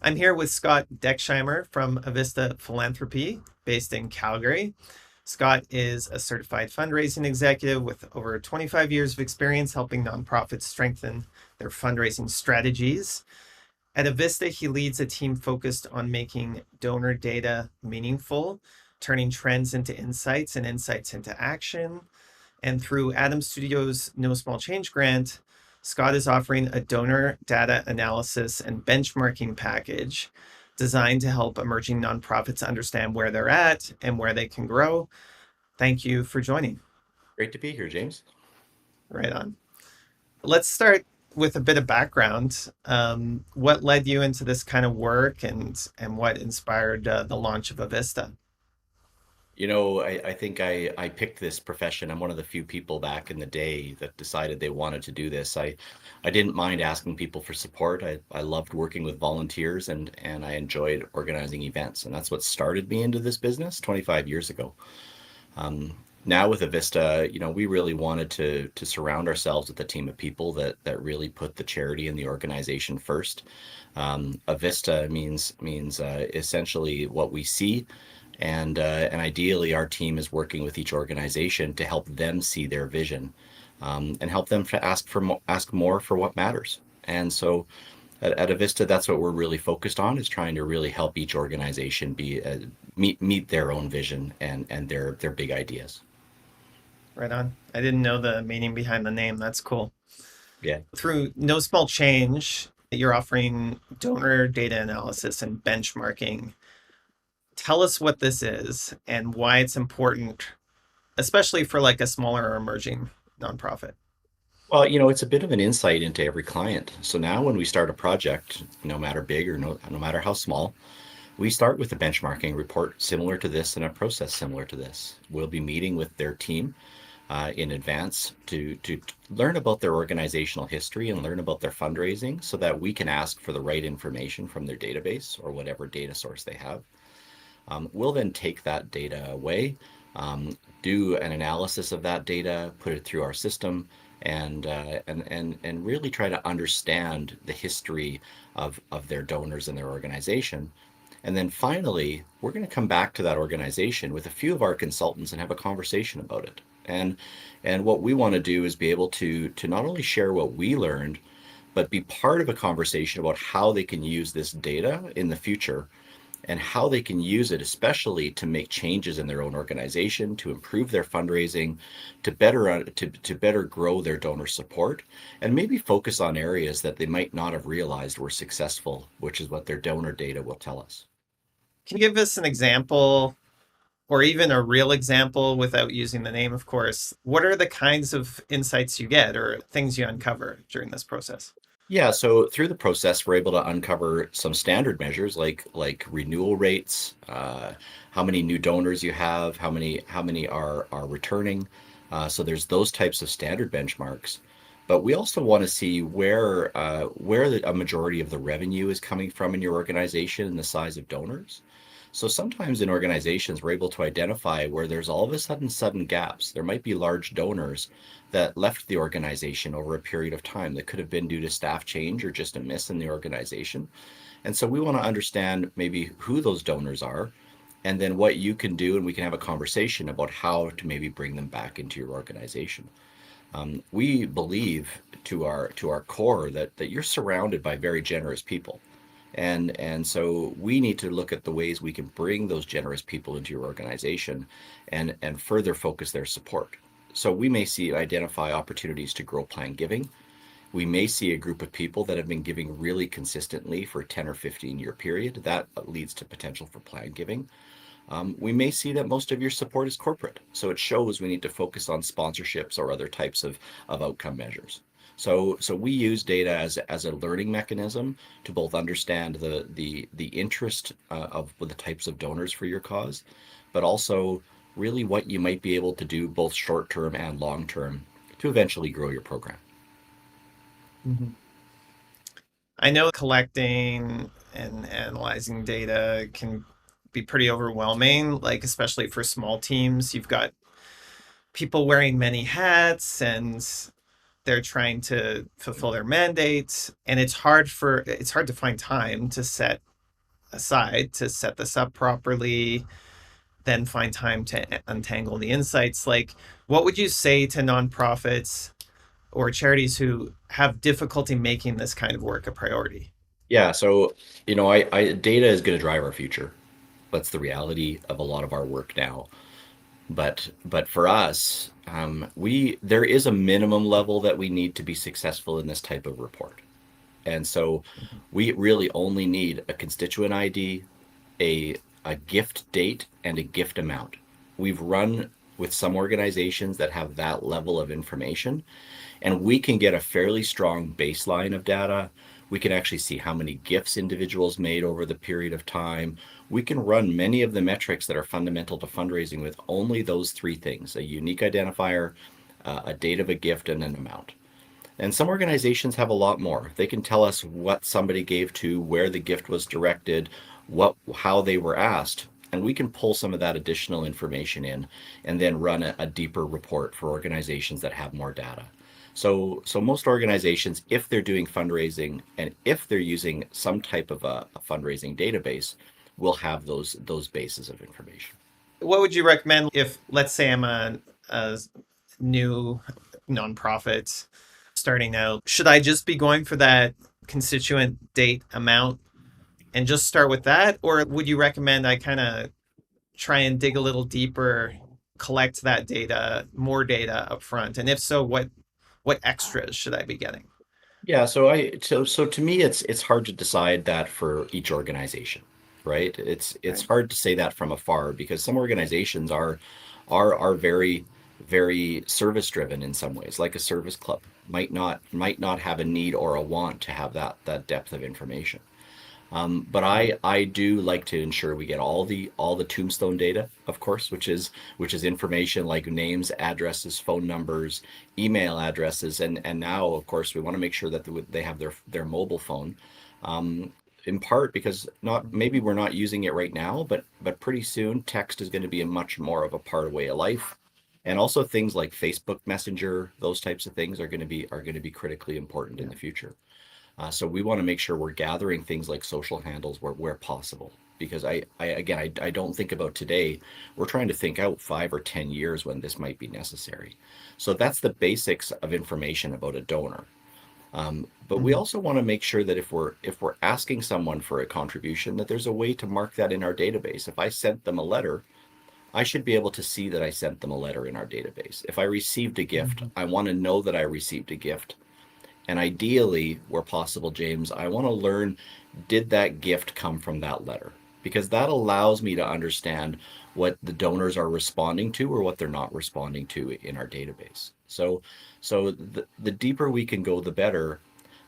I'm here with Scott Decksheimer from Avista Philanthropy, based in Calgary. Scott is a certified fundraising executive with over 25 years of experience helping nonprofits strengthen their fundraising strategies. At Avista, he leads a team focused on making donor data meaningful, turning trends into insights and insights into action. And through Adam Studio's No Small Change grant, Scott is offering a donor data analysis and benchmarking package designed to help emerging nonprofits understand where they're at and where they can grow. Thank you for joining. Great to be here, James. Right on. Let's start with a bit of background. What led you into this kind of work and what inspired the launch of Avista? I think I picked this profession. I'm one of the few people back in the day that decided they wanted to do this. I didn't mind asking people for support. I loved working with volunteers and I enjoyed organizing events. And that's what started me into this business 25 years ago. Now with Avista, we really wanted to surround ourselves with a team of people that really put the charity and the organization first. Avista means essentially what we see, and ideally our team is working with each organization to help them see their vision, and help them to ask more for what matters. And so at Avista, that's what we're really focused on, is trying to really help each organization be meet their own vision and their big ideas. Right on. I didn't know the meaning behind the name. That's cool. Yeah. Through No Small Change, you're offering donor data analysis and benchmarking. Tell us what this is and why it's important, especially for like a smaller or emerging nonprofit. Well, it's a bit of an insight into every client. So now when we start a project, no matter big or no matter how small, we start with a benchmarking report similar to this and a process similar to this. We'll be meeting with their team in advance to learn about their organizational history and learn about their fundraising so that we can ask for the right information from their database or whatever data source they have. We'll then take that data away, do an analysis of that data, put it through our system, and really try to understand the history of their donors and their organization. And then finally, we're going to come back to that organization with a few of our consultants and have a conversation about it. And what we want to do is be able to not only share what we learned, but be part of a conversation about how they can use this data in the future and how they can use it, especially to make changes in their own organization, to improve their fundraising, to better grow their donor support, and maybe focus on areas that they might not have realized were successful, which is what their donor data will tell us. Can you give us an example or even a real example without using the name, of course? What are the kinds of insights you get or things you uncover during this process? Yeah, so through the process, we're able to uncover some standard measures like renewal rates, how many new donors you have, how many are returning. So there's those types of standard benchmarks. But we also want to see where a majority of the revenue is coming from in your organization and the size of donors. So sometimes in organizations, we're able to identify where there's all of a sudden gaps. There might be large donors that left the organization over a period of time that could have been due to staff change or just a miss in the organization. And so we want to understand maybe who those donors are and then what you can do, and we can have a conversation about how to maybe bring them back into your organization. We believe to our core that you're surrounded by very generous people. And so we need to look at the ways we can bring those generous people into your organization and further focus their support. So we may identify opportunities to grow plan giving. We may see a group of people that have been giving really consistently for a 10 or 15-year period. That leads to potential for plan giving. We may see that most of your support is corporate. So it shows we need to focus on sponsorships or other types of outcome measures. So we use data as a learning mechanism to both understand the interest of the types of donors for your cause, but also really what you might be able to do both short term and long term to eventually grow your program. Mhm. I know collecting and analyzing data can be pretty overwhelming, like especially for small teams. You've got people wearing many hats and they're trying to fulfill their mandates, and it's hard to find time to set aside to set this up properly, then find time to untangle the insights. Like, what would you say to nonprofits or charities who have difficulty making this kind of work a priority? Yeah, so data is going to drive our future. That's the reality of a lot of our work now. But for us, we there is a minimum level that we need to be successful in this type of report. And so we really only need a constituent ID, a a gift date, and a gift amount. We've run with some organizations that have that level of information, and we can get a fairly strong baseline of data. We can actually see how many gifts individuals made over the period of time. We can run many of the metrics that are fundamental to fundraising with only those three things: a unique identifier, a date of a gift, and an amount. And some organizations have a lot more. They can tell us what somebody gave to, where the gift was directed, how they were asked, and we can pull some of that additional information in and then run a deeper report for organizations that have more data. So most organizations, if they're doing fundraising and if they're using some type of a fundraising database, will have those bases of information. What would you recommend if, let's say, I'm a new nonprofit starting out? Should I just be going for that constituent date amount and just start with that? Or would you recommend I kind of try and dig a little deeper, collect that data, more data up front? And if so, what extras should I be getting? Yeah, so to me it's hard to decide that for each organization, right? It's Right. hard to say that from afar because some organizations are very service driven in some ways, like a service club might not have a need or a want to have that depth of information. But Mhm. I do like to ensure we get all the tombstone data, of course, which is information like names, addresses, phone numbers, email addresses, and now, of course, we want to make sure that they have their mobile phone. Um, in part because not maybe we're not using it right now, but pretty soon text is going to be a much more of a part of way of life. And also things like Facebook Messenger, those types of things are going to be critically important in Yeah. the future. So we want to make sure we're gathering things like social handles where possible. Because I don't think about today. We're trying to think out 5 or 10 years when this might be necessary. So that's the basics of information about a donor. But we Mhm. also want to make sure that if we're asking someone for a contribution, that there's a way to mark that in our database. If I sent them a letter, I should be able to see that I sent them a letter in our database. If I received a gift, Mhm. I want to know that I received a gift, and ideally, where possible, James, I want to learn, did that gift come from that letter? Because that allows me to understand what the donors are responding to or what they're not responding to in our database. So the deeper we can go, the better.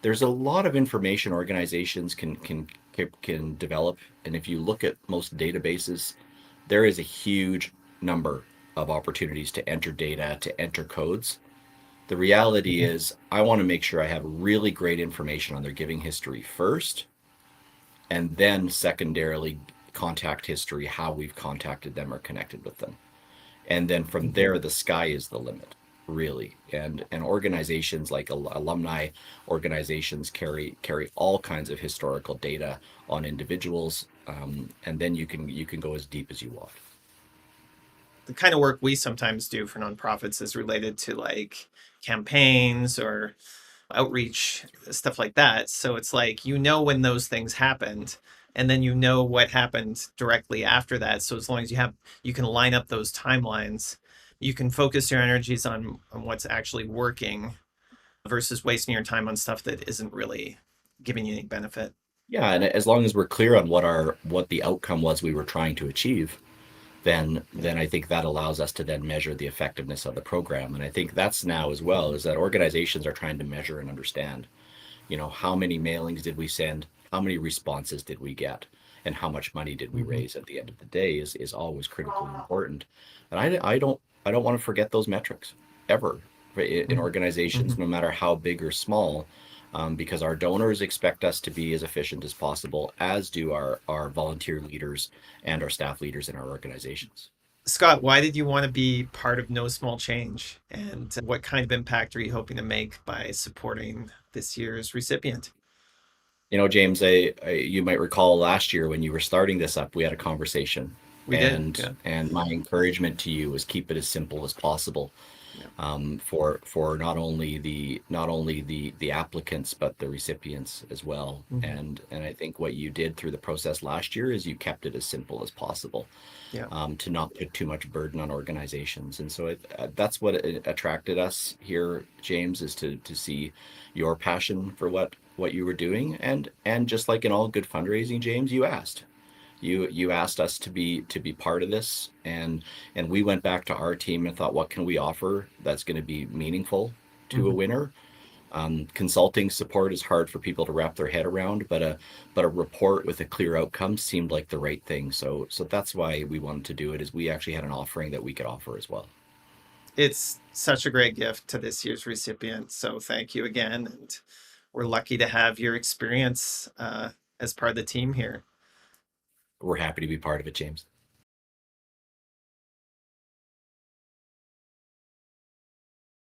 There's a lot of information organizations can develop, and if you look at most databases, there is a huge number of opportunities to enter data, to enter codes. The reality Mhm. is, I want to make sure I have really great information on their giving history first, and then secondarily, contact history, how we've contacted them or connected with them. And then from Mhm. there, the sky is the limit, really. And organizations like alumni organizations carry all kinds of historical data on individuals, and then you can go as deep as you want. The kind of work we sometimes do for nonprofits is related to like campaigns or outreach, stuff like that. So it's like, when those things happened, and then what happened directly after that. So as long as you can line up those timelines, you can focus your energies on what's actually working versus wasting your time on stuff that isn't really giving you any benefit. Yeah, and as long as we're clear on what the outcome was we were trying to achieve, Yeah. then I think that allows us to then measure the effectiveness of the program. And I think that's now as well, is that organizations are trying to measure and understand, how many mailings did we send, how many responses did we get, and how much money did we Hmm. raise at the end of the day is always critically important. And I don't want to forget those metrics ever in Hmm. organizations, Hmm. no matter how big or small. Because our donors expect us to be as efficient as possible, as do our volunteer leaders and our staff leaders in our organizations. Scott, why did you want to be part of No Small Change? And what kind of impact are you hoping to make by supporting this year's recipient? You know, James, you might recall last year when you were starting this up, we had a conversation, We did. Yeah. and my encouragement to you was keep it as simple as possible, Yeah. for not only the applicants but the recipients as well. Hmm. And I think what you did through the process last year is you kept it as simple as possible, Yeah. to not put too much burden on organizations. And so that's what attracted us here, James, is to see your passion for what you were doing. And just like in all good fundraising, James, you asked us to be part of this, and we went back to our team and thought, what can we offer that's going to be meaningful to a Hmm. winner? Consulting support is hard for people to wrap their head around, but a report with a clear outcome seemed like the right thing. So that's why we wanted to do it. Is we actually had an offering that we could offer as well. It's such a great gift to this year's recipient. So thank you again. And we're lucky to have your experience as part of the team here. We're happy to be part of it, James.